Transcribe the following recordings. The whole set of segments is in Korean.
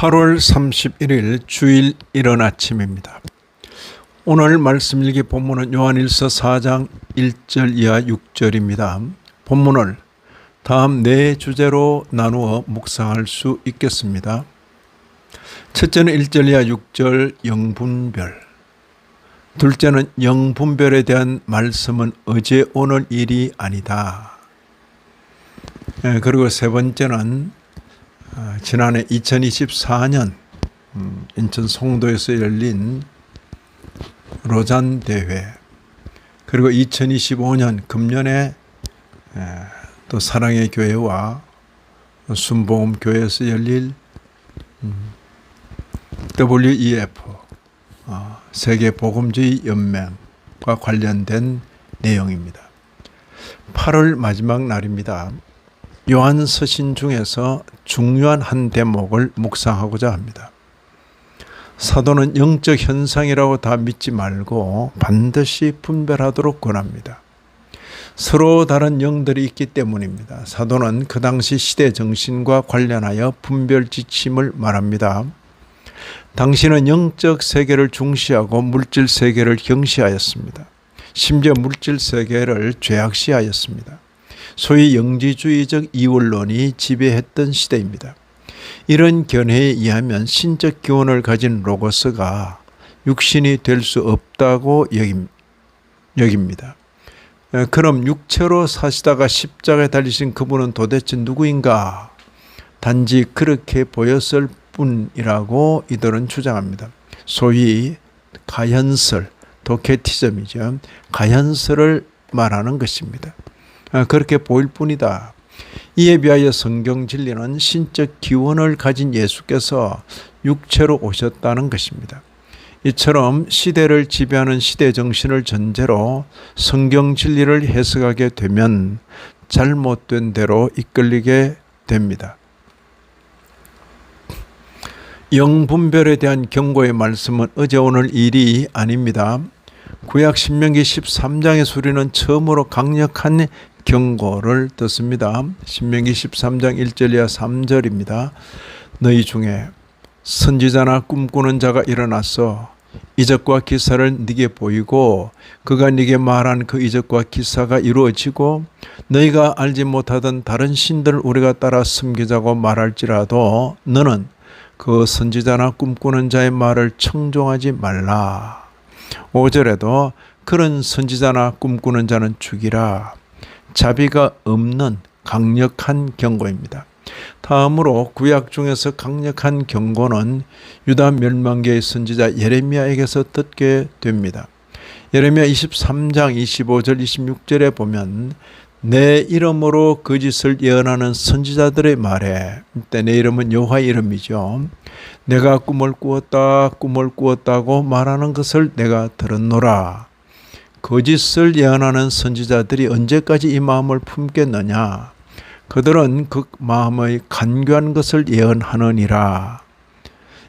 8월 31일 주일 이른 아침입니다. 오늘 말씀 일기 본문은 요한일서 4장 1절 이하 6절입니다. 본문을 다음 네 주제로 나누어 묵상할 수 있겠습니다. 첫째는 1절 이하 6절 영분별, 둘째는 영분별에 대한 말씀은 어제 오늘 일이 아니다. 그리고 세 번째는 지난해 2024년 인천 송도에서 열린 로잔 대회, 그리고 2025년 금년에 또 사랑의 교회와 순복음 교회에서 열릴 WEF 세계 복음주의 연맹과 관련된 내용입니다. 8월 마지막 날입니다. 요한 서신 중에서 중요한 한 대목을 묵상하고자 합니다. 사도는 영적 현상이라고 다 믿지 말고 반드시 분별하도록 권합니다. 서로 다른 영들이 있기 때문입니다. 사도는 그 당시 시대 정신과 관련하여 분별 지침을 말합니다. 당시는 영적 세계를 중시하고 물질 세계를 경시하였습니다. 심지어 물질 세계를 죄악시하였습니다. 소위 영지주의적 이원론이 지배했던 시대입니다. 이런 견해에 의하면 신적 기원을 가진 로고스가 육신이 될 수 없다고 여깁니다. 그럼 육체로 사시다가 십자가에 달리신 그분은 도대체 누구인가? 단지 그렇게 보였을 뿐이라고 이들은 주장합니다. 소위 가현설, 도케티즘이죠. 가현설을 말하는 것입니다. 그렇게 보일 뿐이다. 이에 비하여 성경 진리는 신적 기원을 가진 예수께서 육체로 오셨다는 것입니다. 이처럼 시대를 지배하는 시대 정신을 전제로 성경 진리를 해석하게 되면 잘못된 대로 이끌리게 됩니다. 영분별에 대한 경고의 말씀은 어제 오늘 일이 아닙니다. 구약 신명기 13장의 우리는 처음으로 강력한 경고를 듣습니다. 신명기 13장 1절 이하 3절입니다. 너희 중에 선지자나 꿈꾸는 자가 일어나서 이적과 기사를 네게 보이고 그가 네게 말한 그 이적과 기사가 이루어지고 너희가 알지 못하던 다른 신들을 우리가 따라 섬기자고 말할지라도 너는 그 선지자나 꿈꾸는 자의 말을 청종하지 말라. 5절에도 그런 선지자나 꿈꾸는 자는 죽이라. 자비가 없는 강력한 경고입니다. 다음으로 구약 중에서 강력한 경고는 유다 멸망기의 선지자 예레미야에게서 듣게 됩니다. 예레미야 23장 25절 26절에 보면 내 이름으로 거짓을 예언하는 선지자들의 말에, 이때 내 이름은 여호와의 이름이죠. 내가 꿈을 꾸었다고 말하는 것을 내가 들었노라. 거짓을 예언하는 선지자들이 언제까지 이 마음을 품겠느냐? 그들은 그 마음의 간교한 것을 예언하느니라.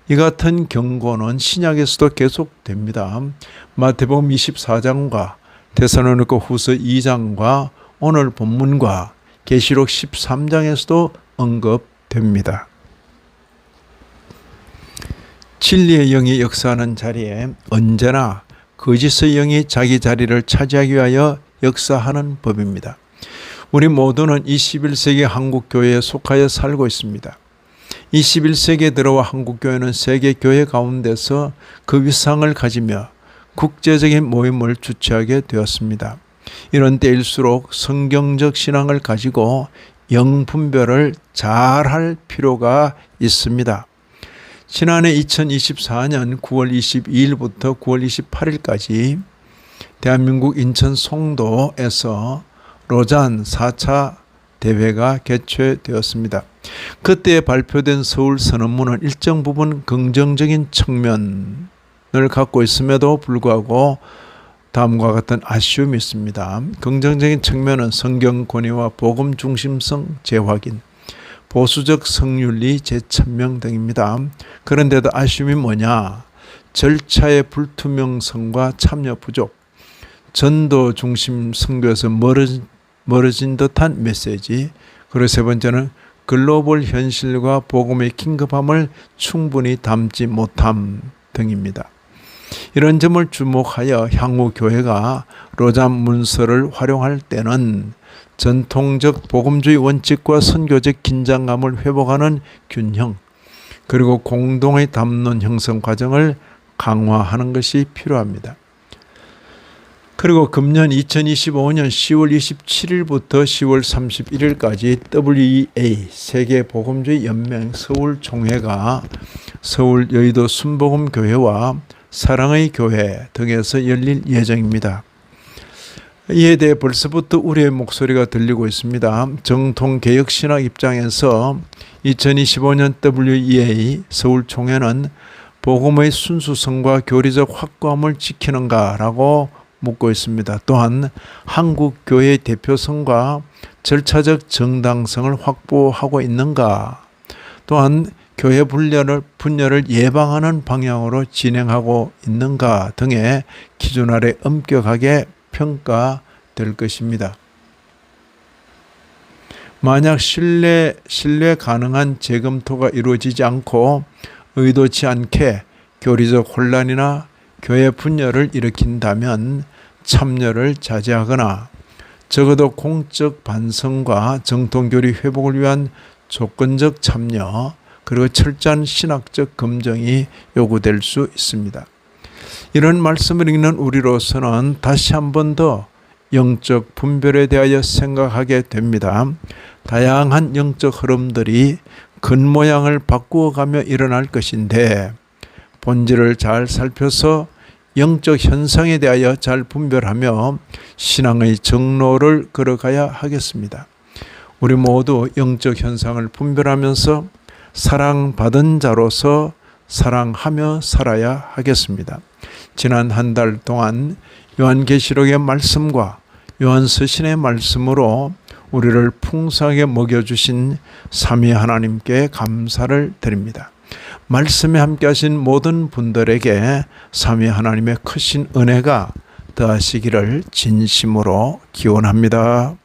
이 같은 경고는 신약에서도 계속됩니다. 마태복음 24장과 데살로니가 후서 2장과 오늘 본문과 계시록 13장에서도 언급됩니다. 진리의 영이 역사하는 자리에 언제나 거짓의 영이 자기 자리를 차지하기 위하여 역사하는 법입니다. 우리 모두는 21세기 한국교회에 속하여 살고 있습니다. 21세기에 들어와 한국교회는 세계교회 가운데서 그 위상을 가지며 국제적인 모임을 주최하게 되었습니다. 이런 때일수록 성경적 신앙을 가지고 영분별을 잘할 필요가 있습니다. 지난해 2024년 9월 22일부터 9월 28일까지 대한민국 인천 송도에서 로잔 4차 대회가 개최되었습니다. 그때 발표된 서울 선언문은 일정 부분 긍정적인 측면을 갖고 있음에도 불구하고 다음과 같은 아쉬움이 있습니다. 긍정적인 측면은 성경 권위와 복음 중심성 재확인, 보수적 성윤리 재천명 등입니다. 그런데도 아쉬움이 뭐냐? 절차의 불투명성과 참여 부족, 전도 중심 선교에서 멀어진 듯한 메시지, 그리고 세 번째는 글로벌 현실과 복음의 긴급함을 충분히 담지 못함 등입니다. 이런 점을 주목하여 향후 교회가 로잔 문서를 활용할 때는 전통적 복음주의 원칙과 선교적 긴장감을 회복하는 균형, 그리고 공동의 담론 형성 과정을 강화하는 것이 필요합니다. 그리고 금년 2025년 10월 27일부터 10월 31일까지 WEA 세계복음주의 연맹 서울 총회가 서울 여의도 순복음교회와 사랑의 교회 등에서 열릴 예정입니다. 이에 대해 벌써부터 우려의 목소리가 들리고 있습니다. 정통개혁신학 입장에서 2025년 WEA 서울 총회는 복음의 순수성과 교리적 확고함을 지키는가라고 묻고 있습니다. 또한 한국교회의 대표성과 절차적 정당성을 확보하고 있는가, 또한 교회 분열을 예방하는 방향으로 진행하고 있는가 등의 기준 아래 엄격하게 평가될 것입니다. 만약 신뢰 가능한 재검토가 이루어지지 않고 의도치 않게 교리적 혼란이나 교회 분열을 일으킨다면 참여를 자제하거나 적어도 공적 반성과 정통교리 회복을 위한 조건적 참여, 그리고 철저한 신학적 검증이 요구될 수 있습니다. 이런 말씀을 읽는 우리로서는 다시 한 번 더 영적 분별에 대하여 생각하게 됩니다. 다양한 영적 흐름들이 겉모양을 바꾸어가며 일어날 것인데 본질을 잘 살펴서 영적 현상에 대하여 잘 분별하며 신앙의 정로를 걸어가야 하겠습니다. 우리 모두 영적 현상을 분별하면서 사랑받은 자로서 사랑하며 살아야 하겠습니다. 지난 한 달 동안 요한계시록의 말씀과 요한서신의 말씀으로 우리를 풍성하게 먹여주신 삼위 하나님께 감사를 드립니다. 말씀에 함께 하신 모든 분들에게 삼위 하나님의 크신 은혜가 더하시기를 진심으로 기원합니다.